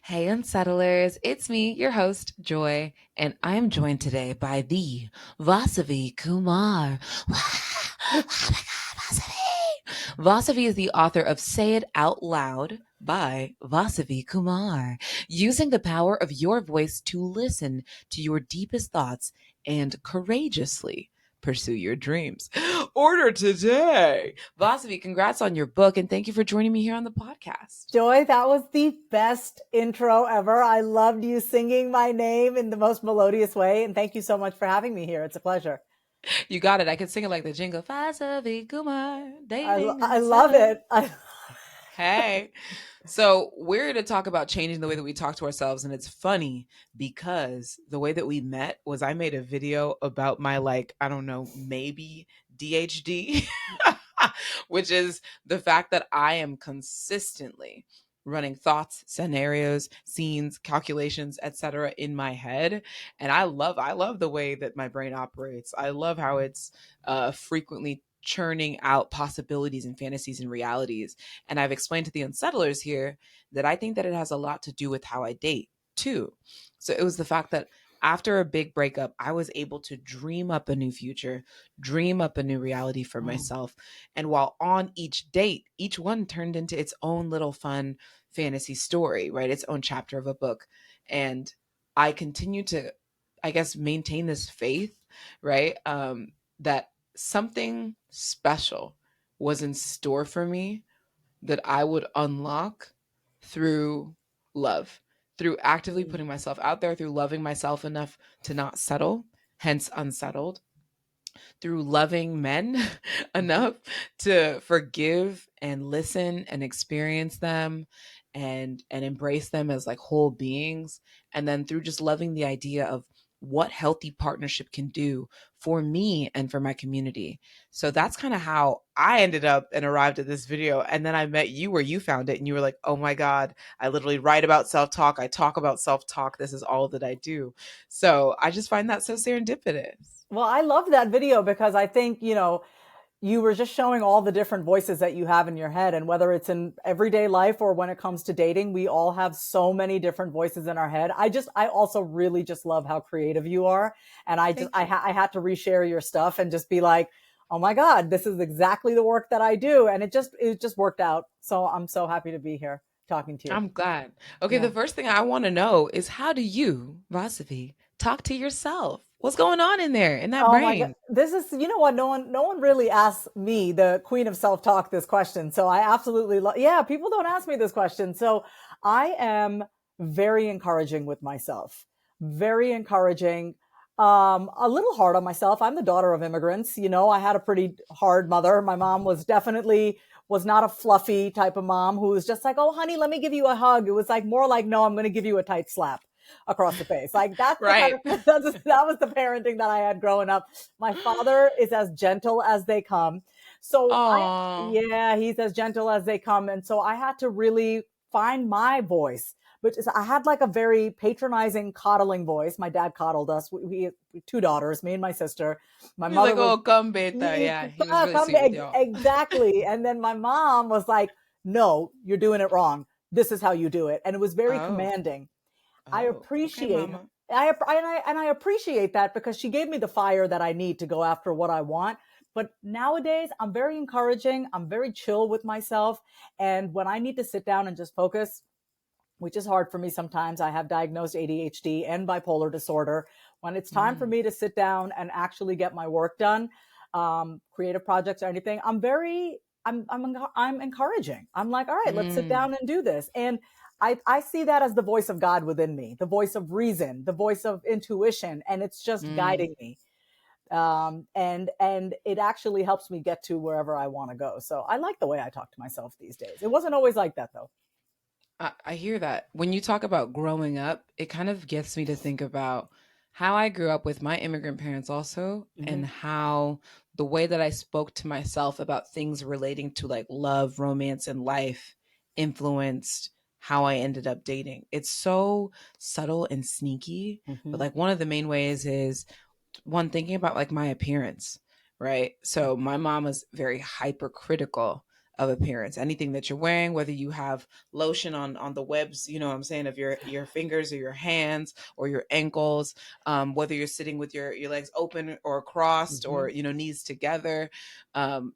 Hey, Unsettlers. It's me, your host, Joy, and I'm joined today by the Vasavi Kumar. Oh my God, Vasavi! Vasavi is the author of Say It Out Loud by Vasavi Kumar, using the power of your voice to listen to your deepest thoughts and courageously pursue your dreams. Order today. Vasavi, congrats on your book, and thank you for joining me here on the podcast. Joy, that was the best intro ever. I loved you singing my name in the most melodious way. And thank you so much for having me here. It's a pleasure. You got it. I could sing it like the jingle. Vasavi Kumar, I, dating I love unsettled. it. Hey. So we're here to talk about changing the way that we talk to ourselves. And it's funny because the way that we met was I made a video about my, like, I don't know, maybe DHD, which is the fact that I am consistently running thoughts, scenarios, scenes, calculations, etc. in my head. And I love the way that my brain operates. I love how it's frequently churning out possibilities and fantasies and realities. And I've explained to the unsettlers here that I think that it has a lot to do with how I date too. So it was the fact that after a big breakup, I was able to dream up a new future, dream up a new reality for myself. And while on each date, each one turned into its own little fun fantasy story, right? Its own chapter of a book. And I continue to, I guess, maintain this faith, right? That something special was in store for me that I would unlock through love, through actively putting myself out there, through loving myself enough to not settle, hence unsettled, through loving men enough to forgive and listen and experience them and embrace them as like whole beings, and then through just loving the idea of what healthy partnership can do for me and for my community. So that's kind of how I ended up and arrived at this video. And then I met you where you found it and you were like, oh my God, I literally write about self-talk. I talk about self-talk. This is all that I do. So I just find that so serendipitous. Well, I love that video because I think, you were just showing all the different voices that you have in your head. And whether it's in everyday life or when it comes to dating, we all have so many different voices in our head. I also really just love how creative you are. And Thank you. I had to reshare your stuff and just be like, oh my God, this is exactly the work that I do. And it just worked out. So I'm so happy to be here talking to you. I'm glad. Okay, Yeah. the first thing I want to know is how do you, Vasavi, talk to yourself? What's going on in there, in that Oh my God. brain? This is, you know what? No one really asks me, the queen of self-talk, this question. So I absolutely love, yeah, people don't ask me this question. So I am very encouraging with myself, very encouraging, a little hard on myself. I'm the daughter of immigrants. I had a pretty hard mother. My mom was not a fluffy type of mom who was just like, oh, honey, let me give you a hug. It was like more like, no, I'm going to give you a tight slap across the face. Like that's the kind Right. of that was the parenting that I had growing up. My father is as gentle as they come. So Oh, yeah, he's as gentle as they come. And so I had to really find my voice. But I had like a very patronizing, coddling voice. My dad coddled us. We two daughters, me and my sister. My he's mother like, was oh, come, beta. Yeah, he was really sweet with y'all. exactly. And then my mom was like, no, you're doing it wrong. This is how you do it. And it was very Oh, commanding. I oh, okay, appreciate mama. I appreciate that because she gave me the fire that I need to go after what I want. But nowadays, I'm very encouraging. I'm very chill with myself. And when I need to sit down and just focus, which is hard for me sometimes, I have diagnosed ADHD and bipolar disorder. When it's time for Mm, me to sit down and actually get my work done, creative projects or anything, I'm encouraging. I'm like, all right, let's sit mm, down and do this. And I see that as the voice of God within me, the voice of reason, the voice of intuition, and it's just mm. guiding me. And it actually helps me get to wherever I want to go. So I like the way I talk to myself these days. It wasn't always like that though. I hear that. When you talk about growing up, it kind of gets me to think about how I grew up with my immigrant parents also, Mm-hmm. and how the way that I spoke to myself about things relating to like love, romance, and life influenced how I ended up dating. It's so subtle and sneaky, but Mm-hmm. like one of the main ways is one thinking about like my appearance, right? So my mom was very hypercritical of appearance. Anything that you're wearing, whether you have lotion on the webs, you know what I'm saying, of your fingers or your hands or your ankles, whether you're sitting with your legs open or crossed or Mhm. knees together, um,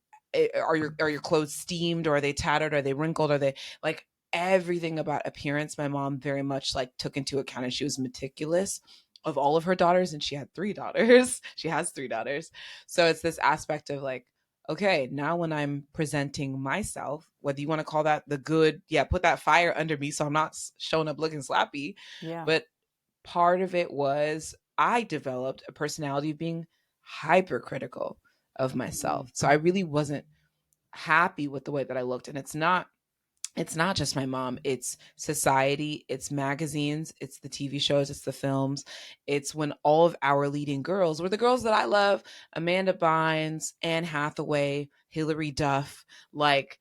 are your clothes steamed, or are they tattered, are they wrinkled, are they like everything about appearance my mom very much like took into account, and she was meticulous of all of her daughters, and she had three daughters. She has three daughters. So it's this aspect of like, okay, now when I'm presenting myself, whether you want to call that the good, yeah, put that fire under me so I'm not showing up looking slappy. Yeah. But part of it was I developed a personality of being hypercritical of myself. Mm. So I really wasn't happy with the way that I looked. And it's not just my mom, it's society, it's magazines, it's the TV shows, it's the films. It's when all of our leading girls were the girls that I love: Amanda Bynes, Anne Hathaway, Hilary Duff. Like,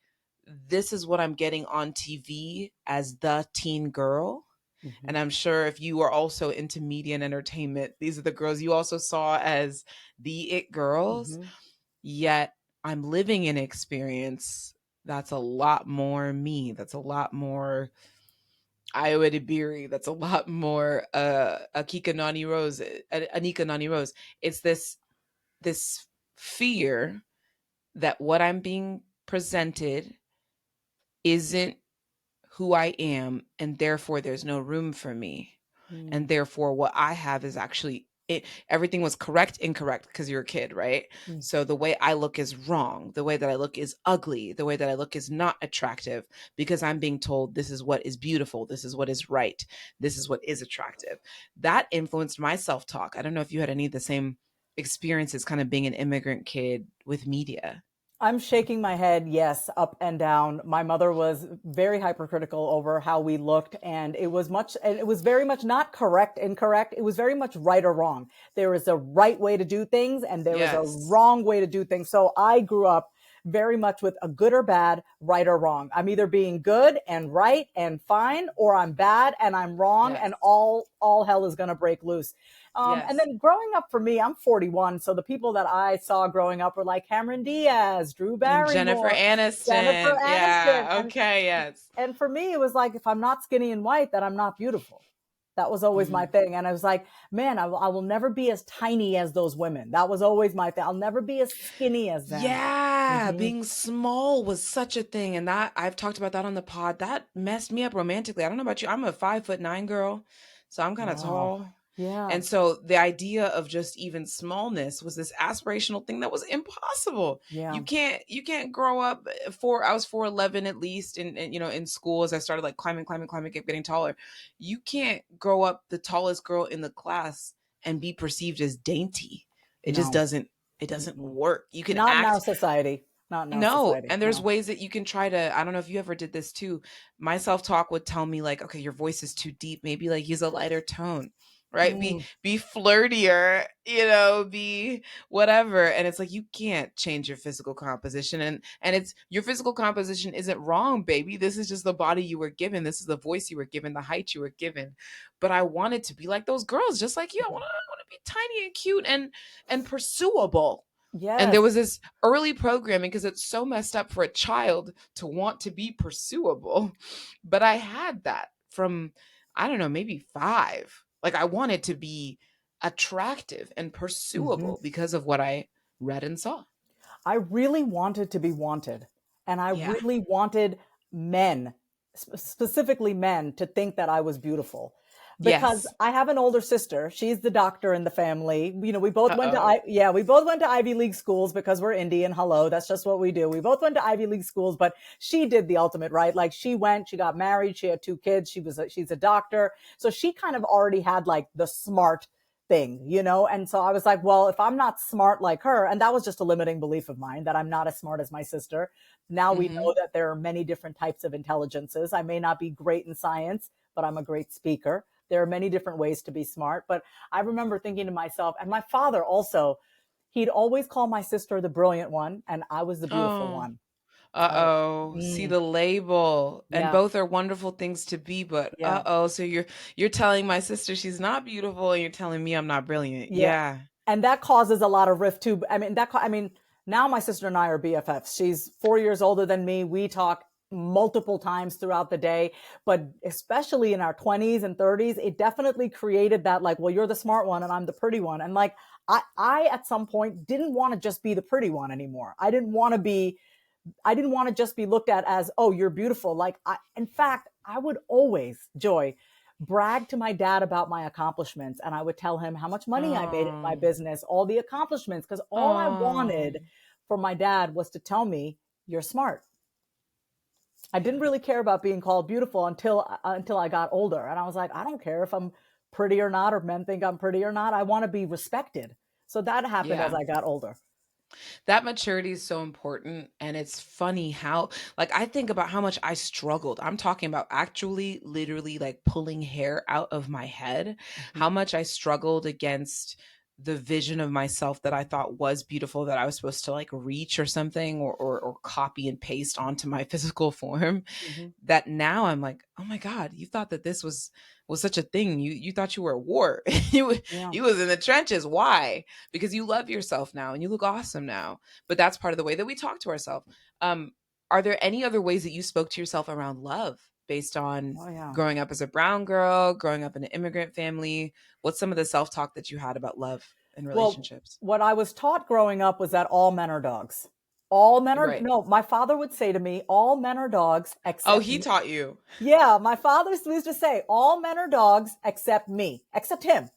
this is what I'm getting on TV as the teen girl. And Mhm. I'm sure if you are also into media and entertainment, these are the girls you also saw as the it girls. Mhm. Yet I'm living an experience that's a lot more me. That's a lot more Iowa Debiri. That's a lot more Akika Nani Rose, Anika Nani Rose. It's this fear that what I'm being presented isn't who I am, and therefore there's no room for me. And Mm. therefore what I have is actually it, everything was correct, incorrect, because you're a kid, right? Mm. So the way I look is wrong. The way that I look is ugly. The way that I look is not attractive, because I'm being told this is what is beautiful. This is what is right. This is what is attractive. That influenced my self talk. I don't know if you had any of the same experiences kind of being an immigrant kid with media. I'm shaking my head, yes, up and down. My mother was very hypercritical over how we looked, and it was very much not correct, incorrect. It was very much right or wrong. There is a right way to do things, and there is a Yes. wrong way to do things. So I grew up very much with a good or bad, right or wrong. I'm either being good and right and fine, or I'm bad and I'm wrong, Yes. and all hell is going to break loose. And Yes. then growing up for me, I'm 41. So the people that I saw growing up were like Cameron Diaz, Drew And Jennifer Barrymore, Jennifer Aniston. Aniston. Yeah. Okay. Yes. And for me, it was like, if I'm not skinny and white, then I'm not beautiful. That was always my Mhm. thing. And I was like, man, I will never be as tiny as those women. That was always my thing. I'll never be as skinny as them. Yeah, Hmm. being small was such a thing, and that I've talked about that on the pod. That messed me up romantically. I don't know about you. I'm a 5'9" girl, so I'm kind of Wow. tall. Yeah. And so the idea of just even smallness was this aspirational thing that was impossible. Yeah. You can't grow up for I was 4'11" at least in school as I started like climbing, kept getting taller. You can't grow up the tallest girl in the class and be perceived as dainty. It just No. doesn't Mm-mm. work. You can Not in our act. society. Not in our No, society. and there's No. ways that you can try to, I don't know if you ever did this too. My self-talk would tell me like, okay, your voice is too deep. Maybe like use a lighter tone, right? Be Mm. be flirtier, be whatever. And it's like you can't change your physical composition, and it's your physical composition isn't wrong, baby. This is just the body you were given. This is the voice you were given, the height you were given. But I wanted to be like those girls, just like you. I want to be tiny and cute and pursuable. And there Yes. was this early programming because it's so messed up for a child to want to be pursuable. But I had that from, I don't know, maybe 5. Like I wanted to be attractive and Hmm. pursuable because of what I read and saw. I really wanted to be wanted. And I Yeah. really wanted men, specifically men, to think that I was beautiful. Because Yes. I have an older sister. She's the doctor in the family. We both went to, Uh-oh. yeah, we both went to Ivy League schools because we're Indian. Hello. That's just what we do. We both went to Ivy League schools, but she did the ultimate, right? Like she got married. She had 2 kids. She's a doctor. So she kind of already had like the smart thing. And so I was like, well, if I'm not smart like her, and that was just a limiting belief of mine that I'm not as smart as my sister. Now we know Mhm. that there are many different types of intelligences. I may not be great in science, but I'm a great speaker. There are many different ways to be smart. But I remember thinking to myself, and my father also, he'd always call my sister the brilliant one, and I was the beautiful Oh. one. So, Uh-oh. See the label. And yeah, both are wonderful things to be, but yeah. uh-oh. So you're telling my sister she's not beautiful, and you're telling me I'm not brilliant. Yeah. Yeah. And that causes a lot of rift too. I mean, Now my sister and I are BFFs. She's 4 years older than me. We talk multiple times throughout the day, but especially in our 20s and 30s, it definitely created that, like, well, you're the smart one and I'm the pretty one. And like, I at some point didn't want to just be the pretty one anymore. I didn't want to just be looked at as, oh, you're beautiful. In fact, I would always, Joy, brag to my dad about my accomplishments. And I would tell him how much money I made in my Oh, business, all the accomplishments, because all I oh, wanted for my dad was to tell me, you're smart. I didn't really care about being called beautiful until I got older. And I was like, I don't care if I'm pretty or not, or men think I'm pretty or not. I want to be respected. So that happened as yeah. I got older. That maturity is so important. And it's funny how, like, I think about how much I struggled. I'm talking about actually, literally, like pulling hair out of my head, Mm-hmm. how much I struggled against the vision of myself that I thought was beautiful, that I was supposed to like reach or something, or copy and paste onto my physical form. Mm-hmm. That now I'm like, oh my God, you thought that this was such a thing. You thought you were at war. you Yeah. you was in the trenches. Why? Because you love yourself now and you look awesome now. But that's part of the way that we talk to ourselves. Um, are there any other ways that you spoke to yourself around love based on Oh, yeah. growing up as a brown girl, growing up in an immigrant family? What's some of the self-talk that you had about love and Well, relationships? what I was taught growing up was that all men are dogs. All men are, Right. no, my father would say to me, all men are dogs Oh, except he me. taught you. Yeah, my father used to say, all men are dogs except me, except him.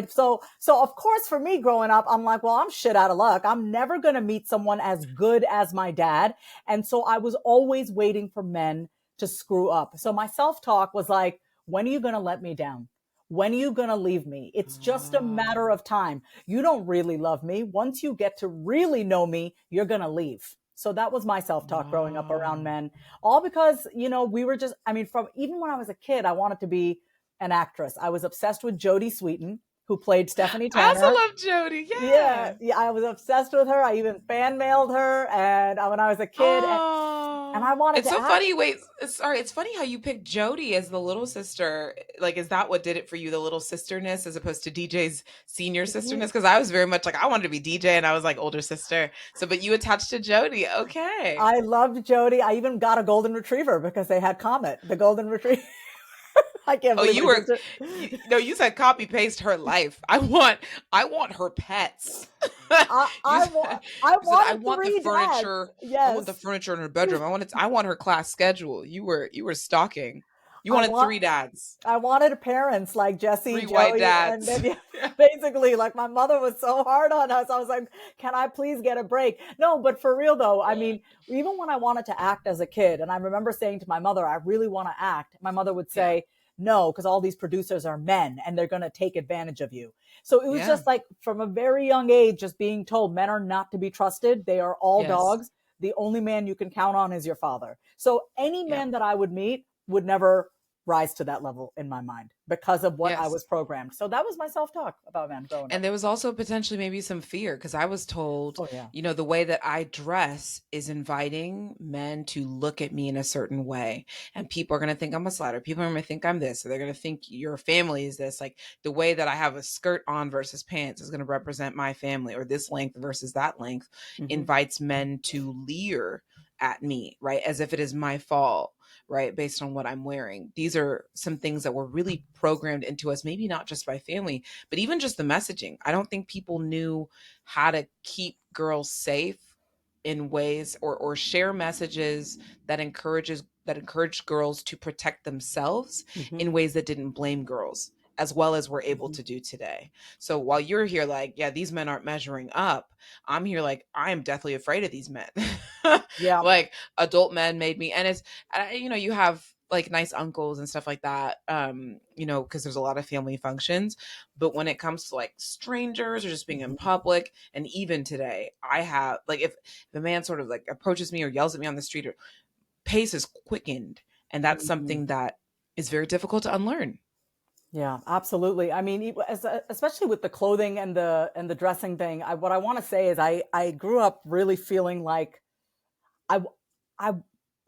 So of course for me growing up, I'm like, well, I'm shit out of luck. I'm never going to meet someone as good as my dad. And so I was always waiting for men to screw up. So my self-talk was like, when are you going to let me down? When are you going to leave me? It's just a matter Oh, of time. You don't really love me. Once you get to really know me, you're going to leave. So that was my self-talk growing up around oh. men, all because, we were just, I mean, from even when I was a kid, I wanted to be an actress. I was obsessed with Jodie Sweetin, who played Stephanie I also Tanner. love Jody. Yeah, Yeah. yeah, I was obsessed with her. I even fan mailed her, and when I was a kid, and I Oh, wanted it's to so act. funny. Wait, sorry. It's funny how you picked Jody as the little sister. Like, is that what did it for you, the little sisterness, as opposed to DJ's senior sisterness? Because I was very much like I wanted to be DJ, and I was like older sister. So, but you attached to Jody. Okay. I loved Jodie. I even got a golden retriever because they had Comet, the golden retriever. I can't Oh, believe you my were. sister. No, you said copy paste her life. I want her pets. I you I, said, I you said I wanted want the three dads. furniture. I want the Yes. furniture in her bedroom. I want her class schedule. You were stalking. You I wanted want three dads, I wanted parents like Jesse, three white Joey, and dads. then yeah, basically, like my mother was so hard on us. I was like, can I please get a break? No, but for real though, I mean, even when I wanted to act as a kid, and I remember saying to my mother, I really want to act, my mother would Yeah, say, no, because all these producers are men and they're going to take advantage of you. So it was yeah, just like from a very young age, just being told men are not to be trusted. They are all yes, dogs. The only man you can count on is your father. So any yep, man that I would meet would never rise to that level in my mind because of what I yes. was programmed. So that was my self-talk about men growing And up. there was also potentially maybe some fear because I was told, Oh yeah. the way that I dress is inviting men to look at me in a certain way. And people are going to think I'm a slider. People are going to think I'm this. Or they're going to think your family is this. Like the way that I have a skirt on versus pants is going to represent my family, or this length versus that length Mm-hmm. invites men to leer at me, right? As if it is my fault, right? Based on what I'm wearing. These are some things that were really programmed into us, maybe not just by family, but even just the messaging. I don't think people knew how to keep girls safe in ways, or share messages that encourage girls to protect themselves Mm-hmm. in ways that didn't blame girls as well as we're able Mm-hmm. to do today. So while you're here like, yeah, these men aren't measuring up, I'm here like I am deathly afraid of these men. Yeah. Like adult men made me, and it's you have like nice uncles and stuff like that, because there's a lot of family functions. But when it comes to like strangers or just being in Mm-hmm. public, and even today, I have like if a man sort of like approaches me or yells at me on the street, or pace is quickened, and that's Mm-hmm. something that is very difficult to unlearn. Yeah, absolutely. I mean, especially with the clothing and the dressing thing, what I want to say is I grew up really feeling like I I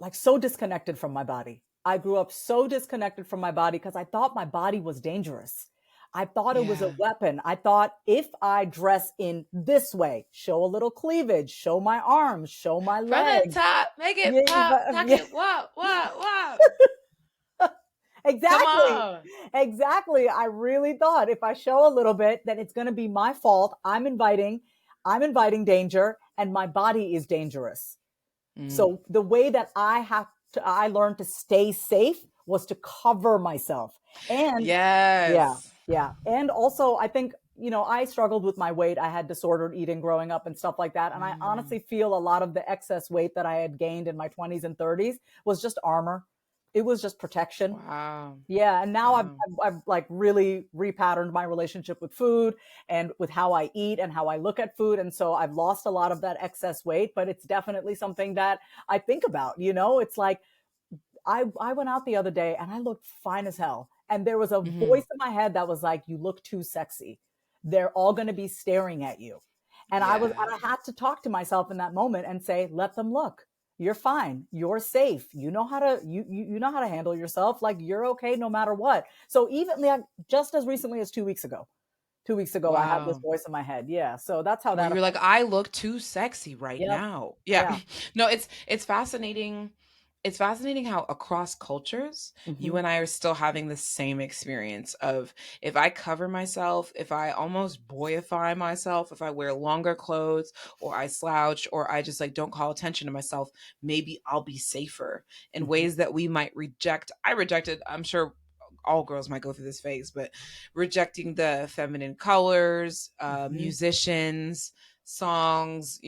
like so disconnected from my body. I grew up so disconnected from my body because I thought my body was dangerous. I thought it was a Yeah. weapon. I thought if I dress in this way, show a little cleavage, show my arms, show my From the legs. top, make Yeah, it pop, tuck yeah, it, what? Come exactly. on. Exactly. I really thought if I show a little bit, then it's going to be my fault. I'm inviting danger, and my body is dangerous. Mm. So the way that I learned to stay safe was to cover myself. And yeah, Yes. yeah. And also, I think, I struggled with my weight. I had disordered eating growing up and stuff like that. And I Mm. honestly feel a lot of the excess weight that I had gained in my 20s and 30s was just armor. It was just protection. Wow. Yeah, and now I've, Wow. I've, I've like really repatterned my relationship with food and with how I eat and how I look at food. And so I've lost a lot of that excess weight, but it's definitely something that I think about. It's like I went out the other day and I looked fine as hell. And there was a Hmm. voice in my head that was like, "You look too sexy. They're all going to be staring at you." And Yeah. I had to talk to myself in that moment and say, "Let them look. You're fine. You're safe. You know how to handle yourself. Like you're okay no matter what." So even like just as recently as 2 weeks ago, 2 weeks ago, I had this Wow. voice in my head. Yeah. So that's how Where that you're like, affects. I look too sexy right Yep. now. Yeah. Yeah. No, it's fascinating. It's fascinating how across cultures, you Hmm. and I are still having the same experience of if I cover myself, if I almost boyify myself, if I wear longer clothes or I slouch or I just like don't call attention to myself, maybe I'll be safer in Hmm. ways that we might reject. I rejected, I'm sure all girls might go through this phase, but rejecting the feminine colors, Hmm. musicians, songs,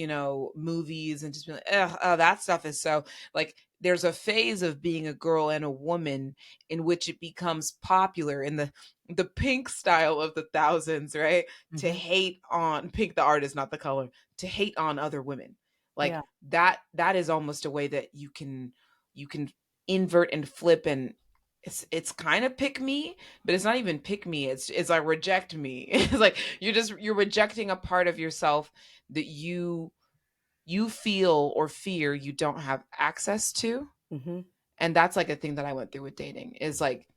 movies, and just being like, ugh, oh, that stuff is so like. There's a phase of being a girl and a woman in which it becomes popular in the Pink style of the thousands, right? To Hmm. hate on Pink, the artist, not the color, to hate on other women. Like Yeah. that is almost a way that you can invert and flip, and it's kind of pick me, but it's not even pick me, it's like reject me. It's like you're rejecting a part of yourself that you feel or fear you don't have access to. Hmm. And that's like a thing that I went through with dating, is like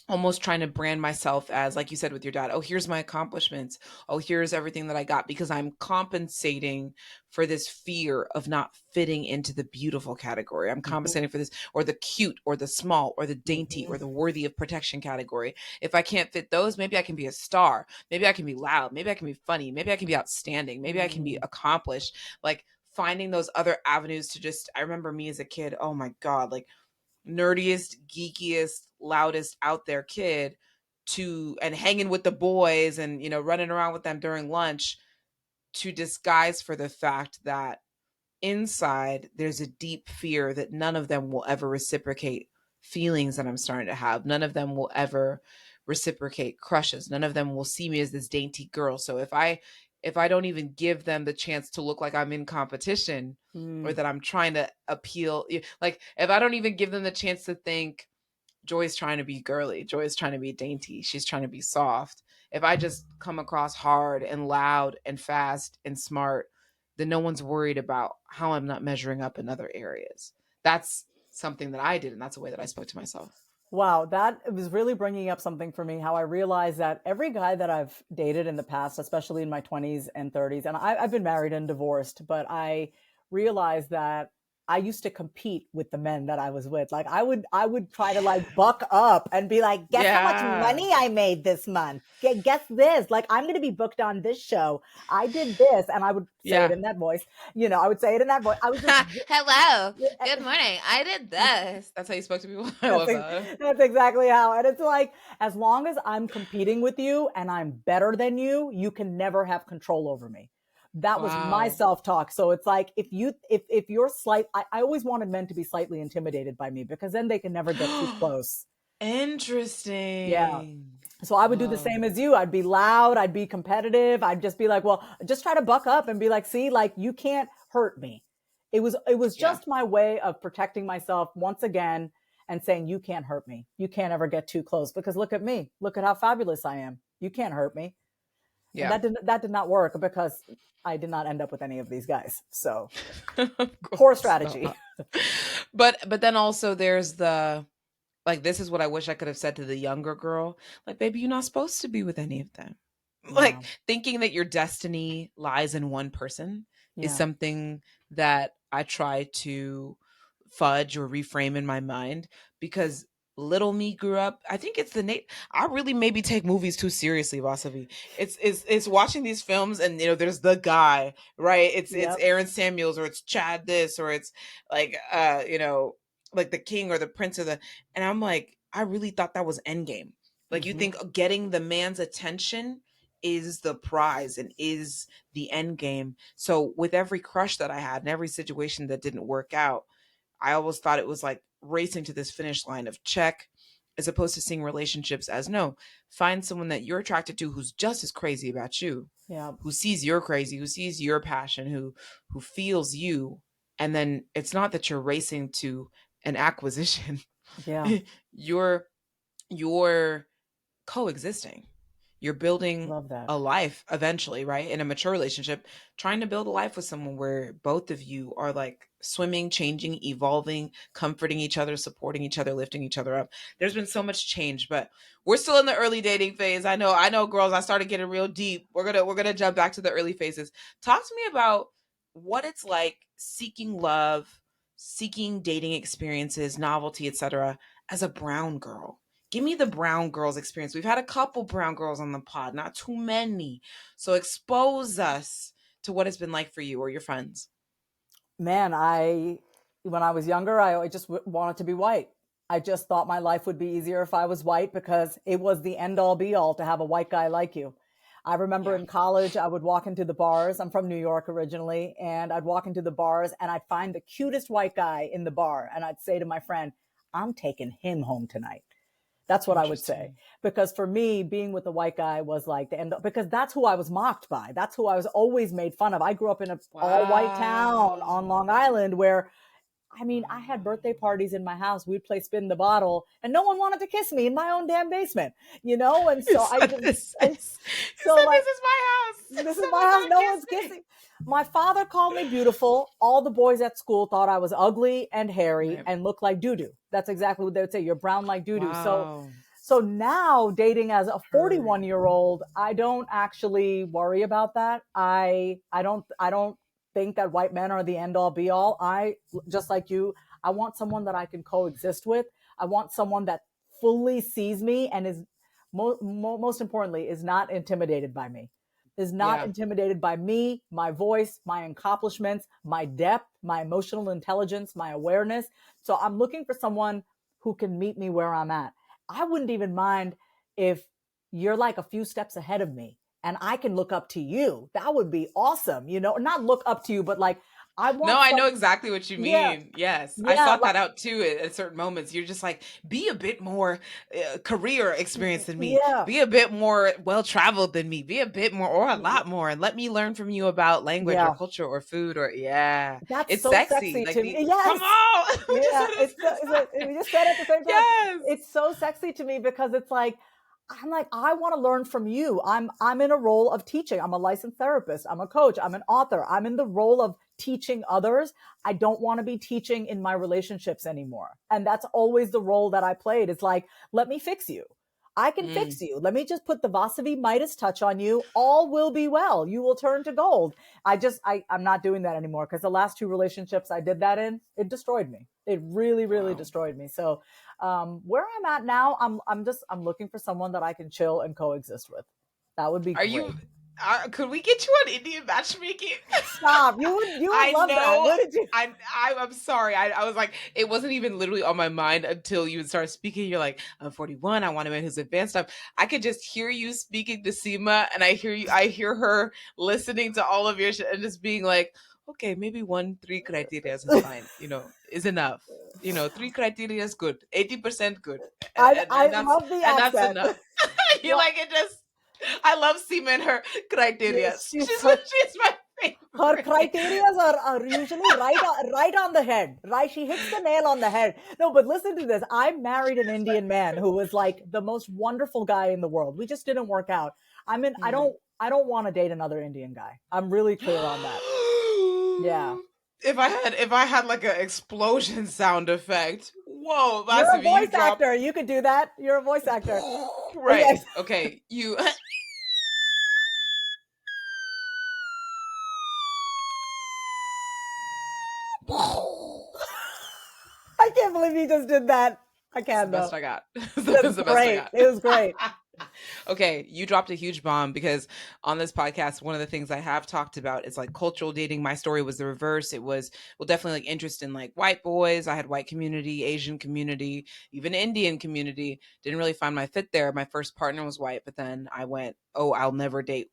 almost trying to brand myself as, like you said with your dad, oh, here's my accomplishments, oh, here's everything that I got, because I'm compensating for this fear of not fitting into the beautiful category. I'm Hmm. compensating for this, or the cute, or the small, or the dainty, Hmm. or the worthy of protection category. If I can't fit those, maybe I can be a star, maybe I can be loud, maybe I can be funny, maybe I can be outstanding, maybe I can be Mm. accomplished. Like finding those other avenues to just, I remember me as a kid, oh my god, like nerdiest, geekiest, loudest out there kid, to and hanging with the boys and running around with them during lunch, to disguise for the fact that inside there's a deep fear that none of them will ever reciprocate feelings that I'm starting to have. None of them will ever reciprocate crushes. None of them will see me as this dainty girl. So if I don't even give them the chance to look like I'm in competition, or Mm. that I'm trying to appeal, like if I don't even give them the chance to think Joy's trying to be girly, Joy's trying to be dainty, she's trying to be soft. If I just come across hard and loud and fast and smart, then no one's worried about how I'm not measuring up in other areas. That's something that I did, and that's a way that I spoke to myself. Wow, that was really bringing up something for me. How I realized that every guy that I've dated in the past, especially in my 20s and 30s, and I've been married and divorced, but I realized that I used to compete with the men that I was with. Like I would try to like buck up and be like, "Guess how much Yeah. money I made this month? Guess this? Like I'm going to be booked on this show. I did this," and I would say it Yeah. in that voice. I would say it in that voice. I was just Hello. Good morning. I did this. That's how you spoke to people. I That's love ex- that. that's exactly how. And it's like, as long as I'm competing with you and I'm better than you, you can never have control over me. That was my Wow. self-talk. So it's like if you're I always wanted men to be slightly intimidated by me because then they can never get too close. Yeah. Interesting. So I would do the Whoa. same as you. I'd be loud, I'd be competitive, I'd just be like, well, just try to buck up and be like, see, like you can't hurt me. It was Yeah. just my way of protecting myself once again and saying you can't hurt me. You can't ever get too close because look at me. Look at how fabulous I am. You can't hurt me. And Yeah. that did not work because I did not end up with any of these guys. So Of poor course strategy. not. But then also there's the Like, this is what I wish I could have said to the younger girl. Like, baby, you're not supposed to be with any of them. Yeah. Like, thinking that your destiny lies in one person is Yeah. something that I try to fudge or reframe in my mind, because little me grew up. I think it's I really maybe take movies too seriously, Vasavi. It's watching these films, and there's the guy, right? It's Yep. Aaron Samuels, or it's Chad this, or it's like like the king or the prince, and I'm like, I really thought that was Endgame. Like, you Hmm. think getting the man's attention is the prize and is the end game. So with every crush that I had and every situation that didn't work out, I always thought it was like racing to this finish line of check, as opposed to seeing relationships as, no, find someone that you're attracted to who's just as crazy about you, Yeah. who sees your crazy, who sees your passion, who feels you. And then it's not that you're racing to an acquisition. Yeah. you're you're coexisting. You're building Love that. a life eventually, right? In a mature relationship, trying to build a life with someone where both of you are like swimming, changing, evolving, comforting each other, supporting each other, lifting each other up. There's been so much change, but we're still in the early dating phase. I know girls, I started getting real deep. We're going to jump back to the early phases. Talk to me about what it's like seeking love, seeking dating experiences, novelty, etc., as a brown girl. Give me the brown girls experience. We've had a couple brown girls on the pod, not too many. So expose us to what it's been like for you or your friends. Man, when I was younger, I just wanted to be white. I just thought my life would be easier if I was white because it was the end all be all to have a white guy like you. I remember Yeah. in college, I would walk into the bars. I'm from New York originally, and I'd walk into the bars and I'd find the cutest white guy in the bar. And I'd say to my friend, I'm taking him home tonight. That's what I would say. Interesting. Because for me, being with the white guy was like the end, because that's who I was mocked by. That's who I was always made fun of. I grew up in an all white town on Wow. Long Island where, I mean, I had Wow. birthday parties in my house. We'd play spin the bottle and no one wanted to kiss me in my own damn basement, you know? And You so I said just, this and is you so said like, this is my house. this is my Someone's house. not No one's kissing. kissing. My father called me beautiful. All the boys at school thought I was ugly and hairy Right. and looked like doo doo. That's exactly what they would say. You're brown like doo doo. Wow. So now dating as a Heard. 41-year-old, I don't actually worry about that. I don't think that white men are the end all be all. I, just like you, I want someone that I can coexist with. I want someone that fully sees me and is most importantly is not intimidated by me. Is not Yeah. intimidated by me, my voice, my accomplishments, my depth, my emotional intelligence, my awareness. So I'm looking for someone who can meet me where I'm at. I wouldn't even mind if you're like a few steps ahead of me and I can look up to you. That would be awesome. Not look up to you, but like I No, want I know some, exactly what you yeah, mean. Yes. I yeah, sought that out too at certain moments. You're just like, be a bit more career experienced than me. yeah, Be a bit more well traveled than me. Be a bit more or a lot more. And let me learn from you about language or yeah. culture or food or, yeah. That's It's so sexy. sexy Like, to me. come Yes. on. We just Yeah. said it at the same We time. just said at the same time. Yes. It's so sexy to me because it's like, I'm like, I want to learn from you. I'm in a role of teaching. I'm a licensed therapist. I'm a coach. I'm an author. I'm in the role of teaching others. I don't want to be teaching in my relationships anymore. And that's always the role that I played. It's like, let me fix you. I can Mm, fix you. Let me just put the Vasavi Midas touch on you. All will be well. You will turn to gold. I'm not doing that anymore because the last two relationships I did that in, it destroyed me. It really, really wow. destroyed me. So where I'm at now, I'm looking for someone that I can chill and coexist with. That would be Are you, great. could we get you on Indian matchmaking? Stop. You would I love that, know. wouldn't you? I'm sorry. I was like, it wasn't even literally on my mind until you started speaking. You're like, I'm 41. I want a man who's advanced stuff. I could just hear you speaking to Seema, and I hear her listening to all of your shit and just being like, okay, maybe three criteria is fine. Is enough. Three criteria is good. 80% good, and, I and I and that's love the and that's accent. enough. You No, like it just. I love Seema and her criteria. she's such She's my her favorite. criterias are usually right on the head, right? She hits the nail on the head. No, but listen to this. I married an Indian man who was like the most wonderful guy in the world. We just didn't work out. I mean, I Hmm. don't I don't want to date another Indian guy. I'm really clear on that. Yeah. if I had like an explosion sound effect. Whoa, You're a Vasavi, you voice dropped actor. You could do that. You're a voice actor. right. Yes. Okay, you I can't believe you just did that. I It's the can't best though. I got. That That's was the best I great. got. It was great. Okay, you dropped a huge bomb because on this podcast, one of the things I have talked about is like cultural dating. My story was the reverse. It was, well, definitely like interest in like white boys. I had white community, Asian community, even Indian community. Didn't really find my fit there. My first partner was white, but then I went, oh, I'll never date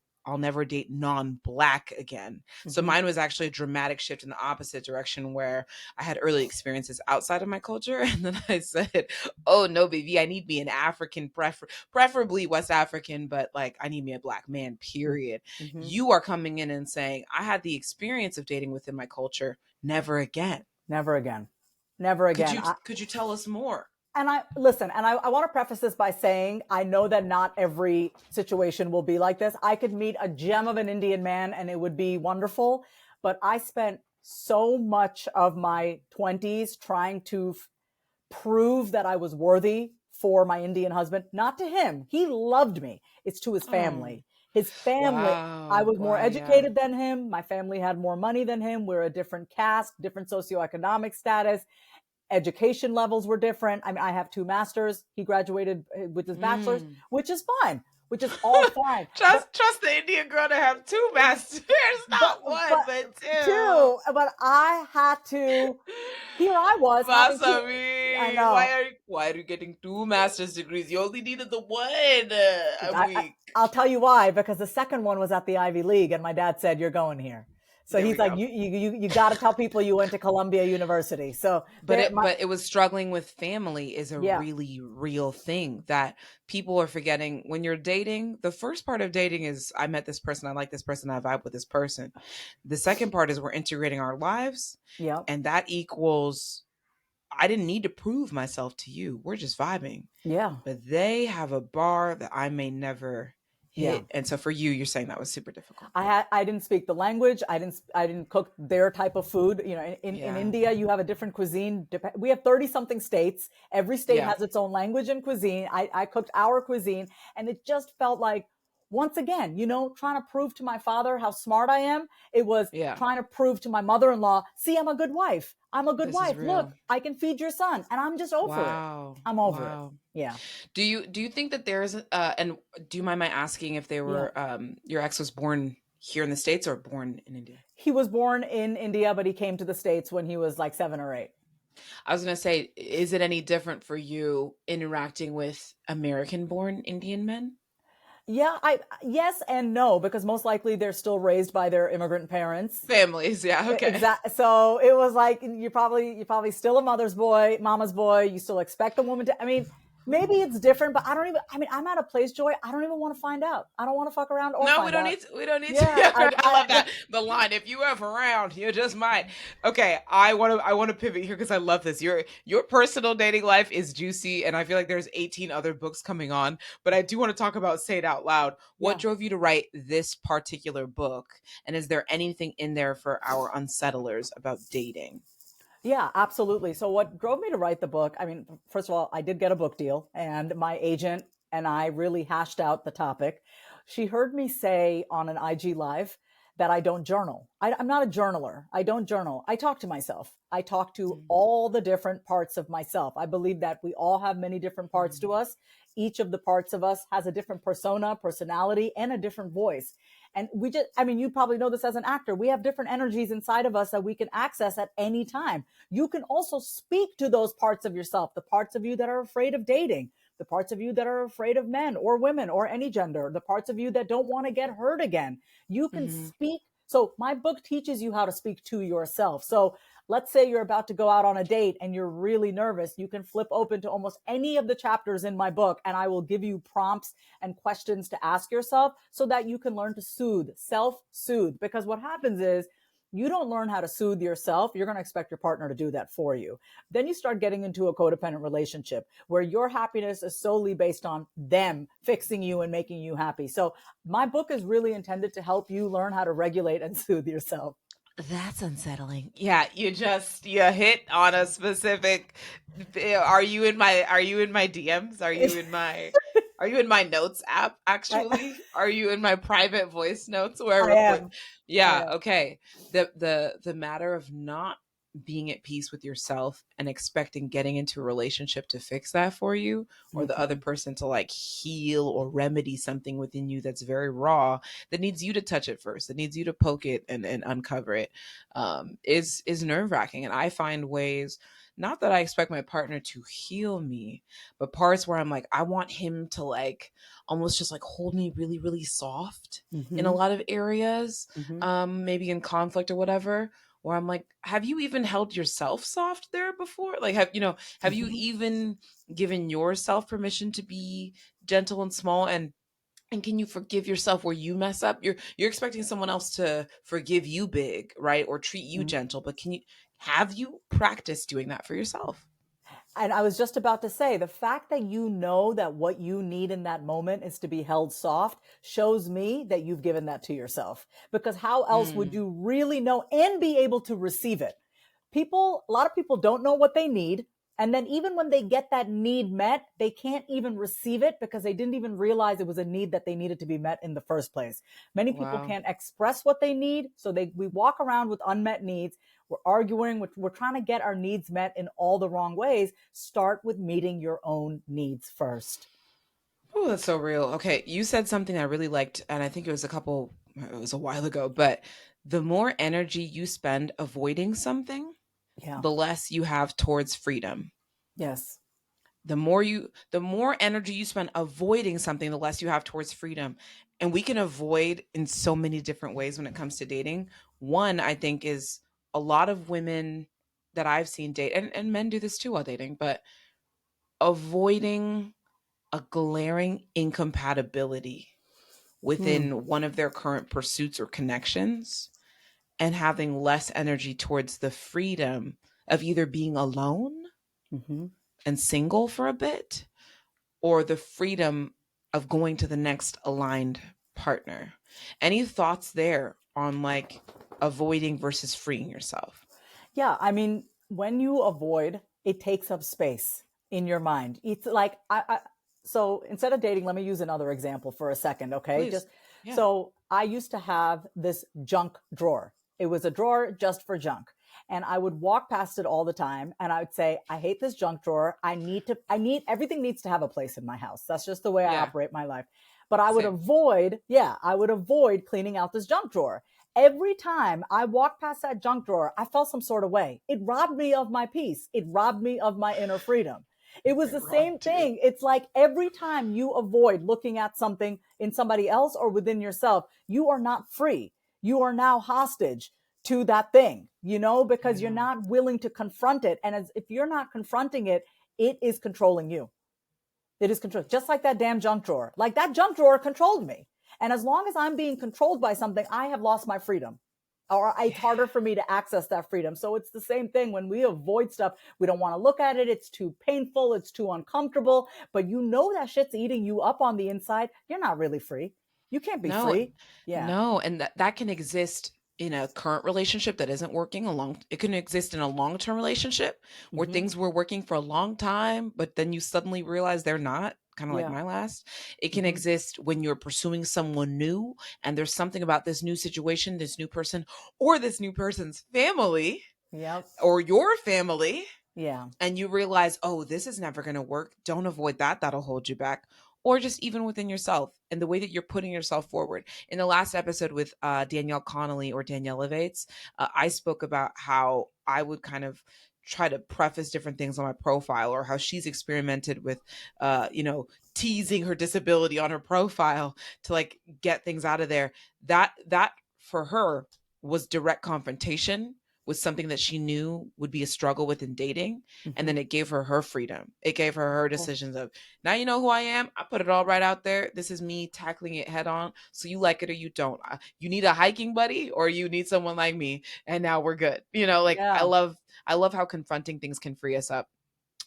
non-black again. So Hmm. mine was actually a dramatic shift in the opposite direction where I had early experiences outside of my culture. And then I said, oh no, baby, I need me an African, preferably West African, but like I need me a black man, period. Hmm. You are coming in and saying, I had the experience of dating within my culture, never again. Never again. Never Could again. you could you tell us more? And I listen, and I want to preface this by saying I know that not every situation will be like this. I could meet a gem of an Indian man and it would be wonderful. But I spent so much of my 20s trying to prove that I was worthy for my Indian husband, not to him. He loved me. It's to his Oh, family. His family, I wow. was more Wow, yeah. educated than him. My family had more money than him. We're a different caste, different socioeconomic status. Education levels were different. I mean, I have two masters. He graduated with his bachelor's, Mm. which is fine, which is all fine. But Trust the Indian girl to have two masters, but not one, but but two. two. But I had to. Here I was having two. I Vasavi, know. why are you getting two master's degrees? You only needed the one. I'm I, weak. I'll tell you why, because the second one was at the Ivy League, and my dad said, "You're going here." So There he's we like, go. "You got to tell people you went to Columbia University." So there, my But it was struggling with family is a yeah, really real thing that people are forgetting when you're dating. The first part of dating is I met this person, I like this person, I vibe with this person. The second part is we're integrating our lives, yeah, and that equals I didn't need to prove myself to you. We're just vibing. yeah, But they have a bar that I may never yeah. hit. And so for you, you're saying that was super difficult. I didn't speak the language. I didn't cook their type of food. You know, in Yeah. India, you have a different cuisine. We have 30 something states. Every state Yeah. has its own language and cuisine. I cooked our cuisine, and it just felt like, once again, trying to prove to my father how smart I am. It was Yeah. trying to prove to my mother-in-law, see, I'm a good wife. I'm a good This is wife. Look, real. I can feed your son, and I'm just over it. Wow. I'm over it. Wow. Yeah. Do you think that there's and do you mind my asking if they Yeah. were your ex was born here in the States or born in India? He was born in India, but he came to the States when he was like 7 or 8. I was gonna say, is it any different for you interacting with American born Indian men? Yeah, I yes and no, because most likely they're still raised by their immigrant parents. Families, yeah, okay. Exactly. So it was like you're probably still a mother's boy, mama's boy. You still expect the woman to. I mean, maybe it's different, but I don't even. I mean, I'm at a place, Joy. I don't even want to find out. I don't want to fuck around or No, we find don't out. need to. We don't need to. Yeah, I love that the line. If you ever around, you just might. Okay, I want to pivot here because I love this. Your personal dating life is juicy, and I feel like there's 18 other books coming on. But I do want to talk about Say It Out Loud. What yeah. drove you to write this particular book, and is there anything in there for our unsettlers about dating? Yeah, absolutely. So what drove me to write the book? I mean, first of all, I did get a book deal, and my agent and I really hashed out the topic. She heard me say on an IG live that I don't journal. I'm not a journaler. I don't journal. I talk to myself. I talk to Mm, all the different parts of myself. I believe that we all have many different parts to mm, us. Each of the parts of us has a different persona, personality, and a different voice. And I mean, you probably know this as an actor. We have different energies inside of us that we can access at any time. You can also speak to those parts of yourself, the parts of you that are afraid of dating, the parts of you that are afraid of men or women or any gender, the parts of you that don't want to get hurt again. You can mhm, speak. So my book teaches you how to speak to yourself. So let's say you're about to go out on a date and you're really nervous. You can flip open to almost any of the chapters in my book, and I will give you prompts and questions to ask yourself so that you can learn to self soothe. Because what happens is, you don't learn how to soothe yourself, you're going to expect your partner to do that for you. Then you start getting into a codependent relationship where your happiness is solely based on them fixing you and making you happy. So my book is really intended to help you learn how to regulate and soothe yourself. That's unsettling. Yeah, you hit on a specific. Are you in my DMs? Are you in my notes app I, actually? Are you in my private voice notes where I I record? am. I Yeah, am. okay. The matter of not being at peace with yourself and expecting getting into a relationship to fix that for you, or the other Hmm. person to like heal or remedy something within you that's very raw, that needs you to touch it first, that needs you to poke it and uncover it, is nerve-wracking. And I find ways, not that I expect my partner to heal me, but parts where I'm like, I want him to like almost just like hold me really, really soft in a Hmm. lot of areas, Hmm. maybe in conflict or whatever, where I'm like, have you even held yourself soft there before? Like, have you Hmm. even given yourself permission to be gentle and small, and can you forgive yourself where you mess up? You're expecting someone else to forgive you big, right? Or treat you gentle, but have you practiced doing that for yourself? And I was just about to say, the fact that you know that what you need in that moment is to be held soft shows me that you've given that to yourself. Because how else would Mm, you really know and be able to receive it? A lot of people don't know what they need. And then even when they get that need met, they can't even receive it because they didn't even realize it was a need that they needed to be met in the first place. Many people wow. can't express what they need. So we walk around with unmet needs. We're arguing. We're trying to get our needs met in all the wrong ways. Start with meeting your own needs first. Oh, that's so real. Okay, you said something I really liked, and I think it was a while ago, but the more energy you spend avoiding something, Yeah. the less you have towards freedom. Yes. The more energy you spend avoiding something, the less you have towards freedom. And we can avoid in so many different ways when it comes to dating. One, I think, is a lot of women that I've seen date, and men do this too while dating, but avoiding a glaring incompatibility Hmm. within one of their current pursuits or connections, and having less energy towards the freedom of either being alone Hmm. and single for a bit, or the freedom of going to the next aligned partner. Any thoughts there on like avoiding versus freeing yourself? Yeah, I mean, when you avoid, it takes up space in your mind. It's like so instead of dating, let me use another example for a second, okay? Please. Just Yeah. so I used to have this junk drawer. It was a drawer just for junk. And I would walk past it all the time and I would say, I hate this junk drawer. Everything needs to have a place in my house. That's just the way I Yeah. operate my life. But I would Same. avoid, yeah, I would avoid cleaning out this junk drawer. Every time I walked past that junk drawer, I felt some sort of way. It robbed me of my peace. It robbed me of my inner freedom. It was It the same robbed you. thing. It's like every time you avoid looking at something in somebody else or within yourself, you are not free. You are now hostage to that thing, I because you're know. not willing to confront it. And if you're not confronting it, it is controlling you. It is controlled, just like that damn junk drawer. Like that junk drawer controlled me. And as long as I'm being controlled by something, I have lost my freedom. Or it's Yeah. harder for me to access that freedom. So it's the same thing when we avoid stuff. We don't want to look at it. It's too painful. It's too uncomfortable. But you know that shit's eating you up on the inside. You're not really free. You can't be No, free. Yeah. no, and that can exist in a current relationship that isn't working. It can exist in a long-term relationship where Mm-hmm. things were working for a long time, but then you suddenly realize they're not, kind of like Yeah. my last. It can Mm-hmm. exist when you're pursuing someone new, and there's something about this new situation, this new person, or this new person's family, Yep. or your family, Yeah. and you realize, oh, this is never going to work. Don't avoid that. That'll hold you back. Or just even within yourself and the way that you're putting yourself forward. In the last episode with Danielle Connolly, or Danielle Elevates, I spoke about how I would kind of try to preface different things on my profile, or how she's experimented with, teasing her disability on her profile to like get things out of there. That for her was direct confrontation with something that she knew would be a struggle within dating. And Mm-hmm. then it gave her her freedom. It gave her Cool. decisions of, now you know who I am. I put it all right out there. This is me tackling it head on. So you like it or you don't. You need a hiking buddy, or you need someone like me, and now we're good. Like I Yeah. love I love how confronting things can free us up.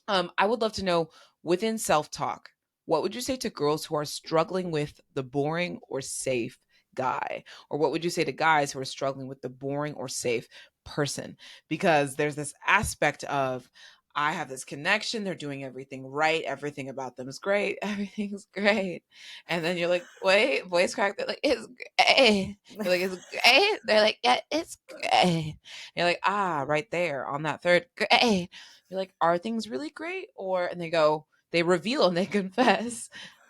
I would love to know, within self talk, what would you say to girls who are struggling with the boring or safe guy? Or what would you say to guys who are struggling with the boring or safe person? Because there's this aspect of, I have this connection, they're doing everything right, everything about them is great, everything's great. And then you're like, wait, voice crack, they're like, it's great. You're like, it's great. They're like, yeah, it's great. You're like, ah, right there on that third great. You're like, are things really great? Or, and they go, they reveal and they confess,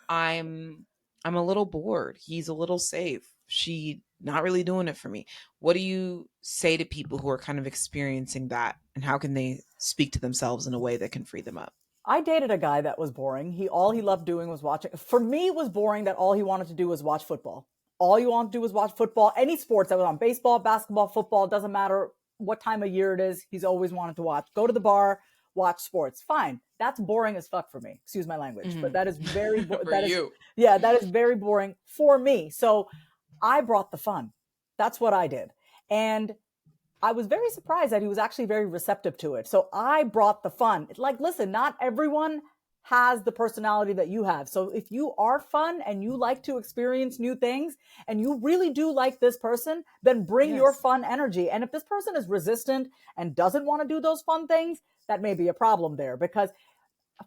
I'm I'm a little bored. He's a little safe. She not really doing it for me. What do you say to people who are kind of experiencing that, and how can they speak to themselves in a way that can free them up? I dated a guy that was boring. He all he loved doing was watching. For me, it was boring that all he wanted to do was watch football. All you want to do was watch football. Any sports that was on, baseball, basketball, football, doesn't matter what time of year it is. He's always wanted to watch. Go to the bar, watch sports. Fine. That's boring as fuck for me. Excuse my language, but Mhm. that is very For that is you. yeah, that is very boring for me. So I brought the fun. That's what I did. And I was very surprised that he was actually very receptive to it. So I brought the fun. Like, listen, not everyone has the personality that you have. So if you are fun and you like to experience new things and you really do like this person, then bring your Yes. fun energy. And if this person is resistant and doesn't want to do those fun things, that may be a problem there, because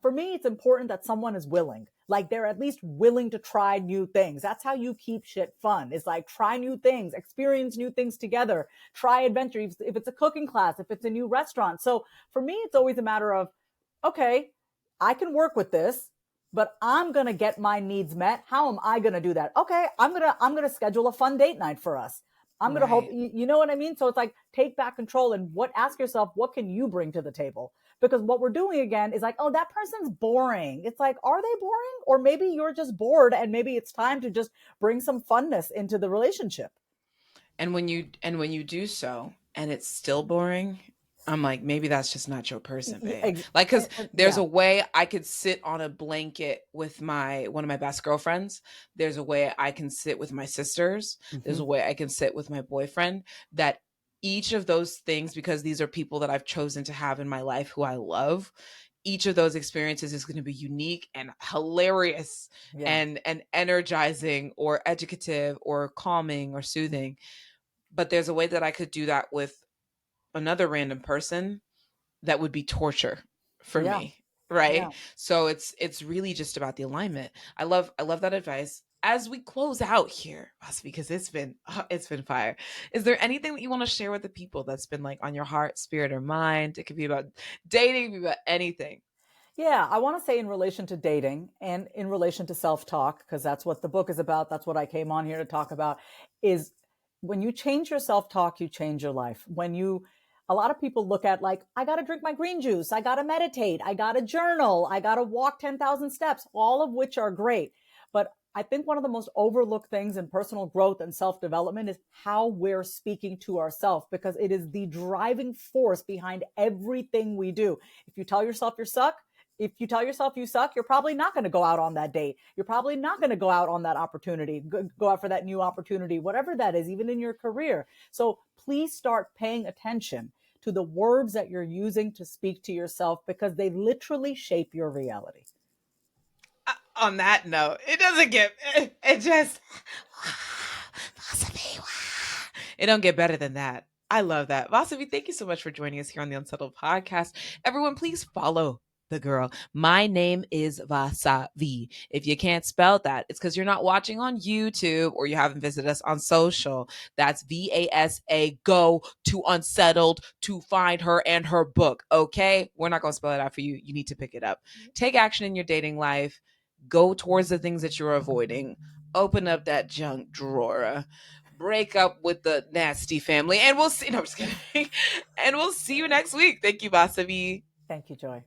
for me, it's important that someone is willing. Like, they're at least willing to try new things. That's how you keep shit fun. It's like, try new things, experience new things together, try adventure. If it's a cooking class, if it's a new restaurant. So for me, it's always a matter of, okay, I can work with this, but I'm going to get my needs met. How am I going to do that? Okay, I'm going to schedule a fun date night for us. I'm going to hope, Right. you know what I mean? So it's like, take back control and ask yourself, what can you bring to the table? Because what we're doing again is like, oh, that person's boring. It's like, are they boring? Or maybe you're just bored and maybe it's time to just bring some funness into the relationship. And when you do so and it's still boring, I'm like, maybe that's just not your person, babe. Like, cuz there's Yeah. a way I could sit on a blanket with my one of my best girlfriends. There's a way I can sit with my sisters. There's Mm-hmm. a way I can sit with my boyfriend, that each of those things, because these are people that I've chosen to have in my life who I love, each of those experiences is going to be unique and hilarious Yeah. and energizing or educative or calming or soothing. But there's a way that I could do that with another random person that would be torture for Yeah. me, right? Yeah. So it's really just about the alignment. I love that advice. As we close out here, because it's been fire. Is there anything that you want to share with the people that's been like on your heart, spirit, or mind? It could be about dating, it could be about anything. Yeah, I want to say in relation to dating and in relation to self-talk, because that's what the book is about. That's what I came on here to talk about, is when you change your self-talk, you change your life. A lot of people look at like, I got to drink my green juice. I got to meditate. I got to journal. I got to walk 10,000 steps, all of which are great. But I think one of the most overlooked things in personal growth and self-development is how we're speaking to ourselves, because it is the driving force behind everything we do. If you tell yourself you suck, if you tell yourself you suck, you're probably not going to go out on that date. You're probably not going to go out on that opportunity, go out for that new opportunity, whatever that is, even in your career. So please start paying attention to the words that you're using to speak to yourself, because they literally shape your reality. On that note, it doesn't get it just it don't get better than that. I love that. Vasavi, thank you so much for joining us here on the Unsettled podcast. Everyone, please follow the girl. My name is Vasavi. If you can't spell that, it's because you're not watching on YouTube or you haven't visited us on social. That's VASA. Go to Unsettled to find her and her book. Okay? We're not going to spell it out for you. You need to pick it up. Take action in your dating life. Go towards the things that you're avoiding. Open up that junk drawer, break up with the nasty family, and we'll see. No, I'm just kidding. And we'll see you next week. Thank you, Vasavi. Thank you, Joy.